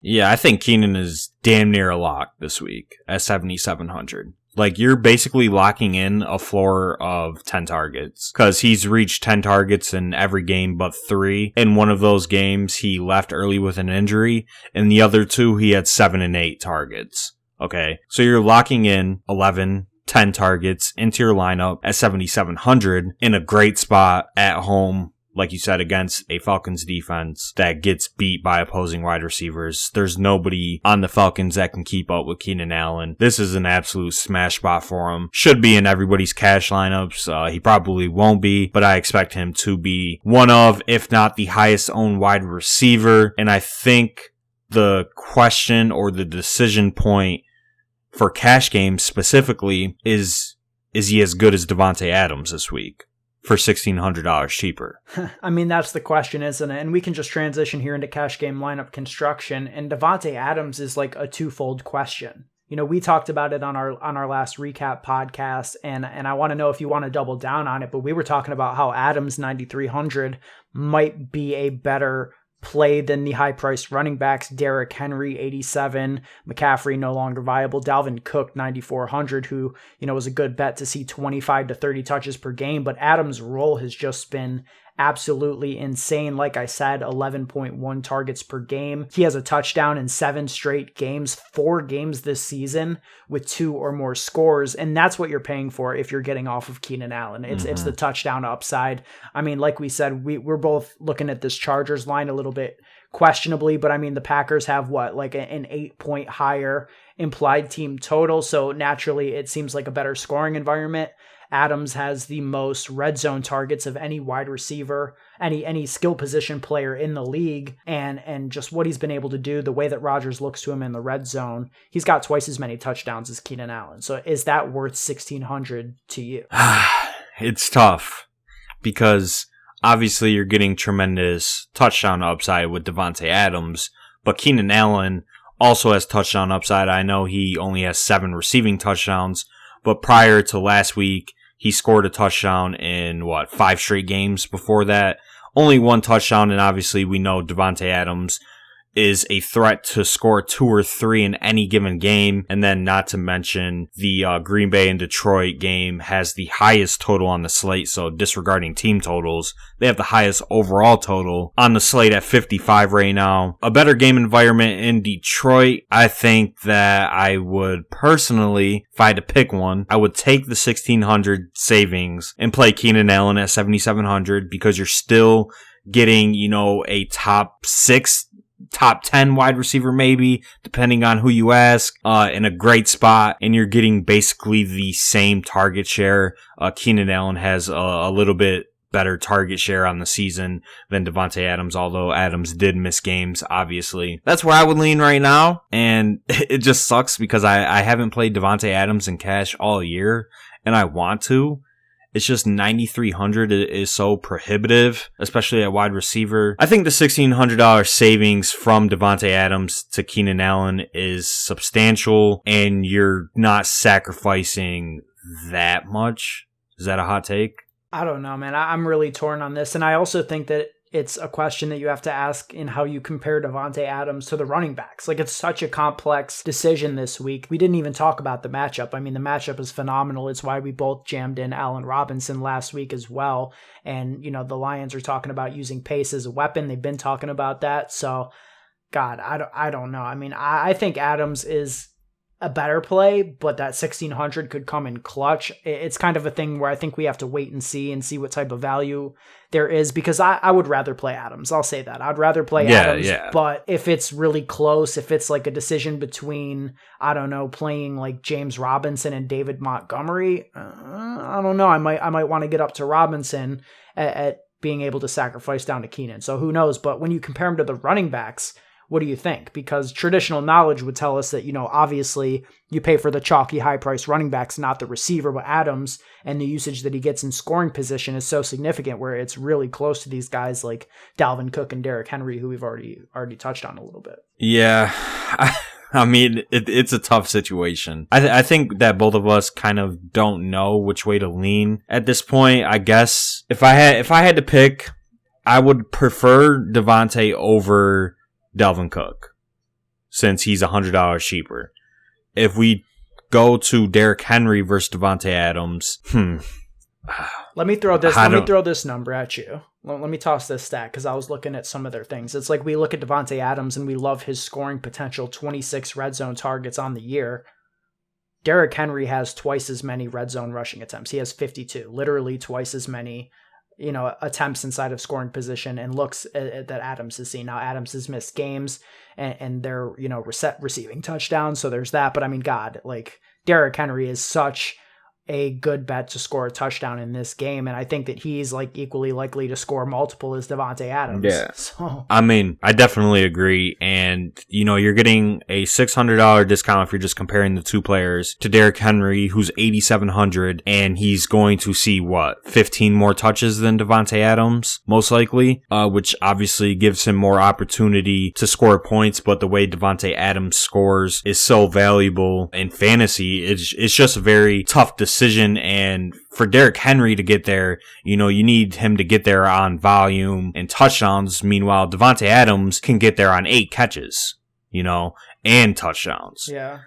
Yeah, I think Keenan is damn near a lock this week at 7,700. Like, you're basically locking in a floor of 10 targets because he's reached 10 targets in every game but 3. In one of those games, he left early with an injury. In the other 2, he had 7 and 8 targets. Okay, so you're locking in 11, 10 targets into your lineup at 7,700 in a great spot at home. Like you said, against a Falcons defense that gets beat by opposing wide receivers. There's nobody on the Falcons that can keep up with Keenan Allen. This is an absolute smash spot for him. Should be in everybody's cash lineups. He probably won't be, but I expect him to be one of, if not the highest owned wide receiver. And I think the question or the decision point for cash games specifically is he as good as Davante Adams this week? For $1,600 cheaper. I mean, that's the question, isn't it? And we can just transition here into cash game lineup construction. And Davante Adams is like a twofold question. You know, we talked about it on our last recap podcast, and I want to know if you want to double down on it. But we were talking about how Adams 9,300 might be a better play than the high-priced running backs. Derrick Henry, 87, McCaffrey no longer viable, Dalvin Cook, 9,400, who, you know, was a good bet to see 25 to 30 touches per game, but Adams' role has just been absolutely insane. Like I said, 11.1 targets per game. He has a touchdown in 7 straight games, 4 games this season with 2 or more scores. And that's what you're paying for if you're getting off of Keenan Allen. It's the touchdown upside. I mean, like we said, we're both looking at this Chargers line a little bit questionably, but I mean, the Packers have like an 8-point higher implied team total. So naturally it seems like a better scoring environment. Adams has the most red zone targets of any wide receiver, any skill position player in the league, and just what he's been able to do, the way that Rodgers looks to him in the red zone, he's got twice as many touchdowns as Keenan Allen. So is that worth $1,600 to you? It's tough because obviously you're getting tremendous touchdown upside with Davante Adams, but Keenan Allen also has touchdown upside. I know he only has 7 receiving touchdowns, but prior to last week, he scored a touchdown in, 5 straight games before that. Only 1 touchdown, and obviously we know Davante Adams is a threat to score 2 or 3 in any given game. And then not to mention the Green Bay and Detroit game has the highest total on the slate. So disregarding team totals, they have the highest overall total on the slate at 55 right now. A better game environment in Detroit. I think that I would personally, if I had to pick one, I would take the 1,600 savings and play Keenan Allen at 7,700 because you're still getting, a top 6, top 10 wide receiver maybe, depending on who you ask, in a great spot, and you're getting basically the same target share. Keenan Allen has a little bit better target share on the season than Davante Adams, although Adams did miss games, obviously. That's where I would lean right now, and it just sucks because I haven't played Davante Adams in cash all year, and I want to. It's just 9,300 is so prohibitive, especially at wide receiver. I think the $1,600 savings from Davante Adams to Keenan Allen is substantial, and you're not sacrificing that much. Is that a hot take? I don't know, man. I'm really torn on this, and I also think that it's a question that you have to ask in how you compare Davante Adams to the running backs. Like, it's such a complex decision this week. We didn't even talk about the matchup. I mean, the matchup is phenomenal. It's why we both jammed in Allen Robinson last week as well. And, the Lions are talking about using pace as a weapon. They've been talking about that. So, God, I don't know. I mean, I think Adams is a better play, but that 1,600 could come in clutch. It's kind of a thing where I think we have to wait and see what type of value there is, because I would rather play Adams. I'll say that. I'd rather play Adams, but if it's really close, if it's like a decision between, I don't know, playing like James Robinson and David Montgomery, I don't know. I might want to get up to Robinson at being able to sacrifice down to Keenan. So who knows? But when you compare him to the running backs, what do you think? Because traditional knowledge would tell us that, obviously you pay for the chalky high-priced running backs, not the receiver, but Adams, and the usage that he gets in scoring position is so significant where it's really close to these guys like Dalvin Cook and Derrick Henry, who we've already touched on a little bit. Yeah, I mean, it's a tough situation. I think that both of us kind of don't know which way to lean at this point. I guess if I had to pick, I would prefer Davante over Dalvin Cook. since he's $100 cheaper. If we go to Derrick Henry versus Devontae Adams, Let me throw this number at you. Let me toss this stat because I was looking at some of their things. It's like we look at Devontae Adams and we love his scoring potential, 26 red zone targets on the year. Derrick Henry has twice as many red zone rushing attempts. He has 52, literally twice as many, attempts inside of scoring position, and looks that Adams has seen. Now, Adams has missed games and they're, receiving touchdowns. So there's that. But I mean, God, like Derrick Henry is such a good bet to score a touchdown in this game, and I think that he's like equally likely to score multiple as Devontae Adams. Yeah. So. I mean, I definitely agree, and you're getting a $600 discount if you're just comparing the two players to Derrick Henry, who's $8,700, and he's going to see 15 more touches than Devontae Adams, most likely, which obviously gives him more opportunity to score points. But the way Devontae Adams scores is so valuable in fantasy. It's just a very tough decision. And for Derrick Henry to get there, you need him to get there on volume and touchdowns. Meanwhile, Devontae Adams can get there on 8 catches, and touchdowns. Yeah.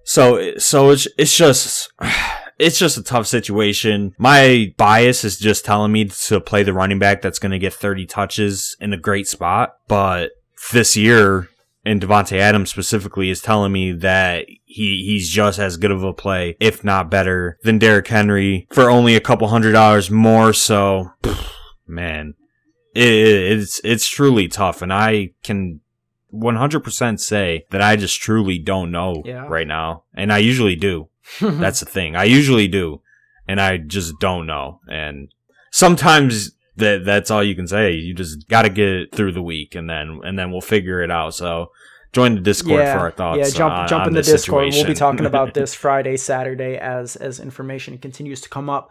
So it's just a tough situation. My bias is just telling me to play the running back that's going to get 30 touches in a great spot. But this year, and Devontae Adams specifically, is telling me that he's just as good of a play, if not better, than Derrick Henry for only a couple $100 more. So, man, it's truly tough, and I can 100% say that I just truly don't know right now, and I usually do. That's the thing, I usually do, and I just don't know, and sometimes. That's all you can say. You just got to get it through the week, and then we'll figure it out. So join the Discord for our thoughts. Yeah, jump in the Discord. Situation. We'll be talking about this Friday, Saturday as information continues to come up.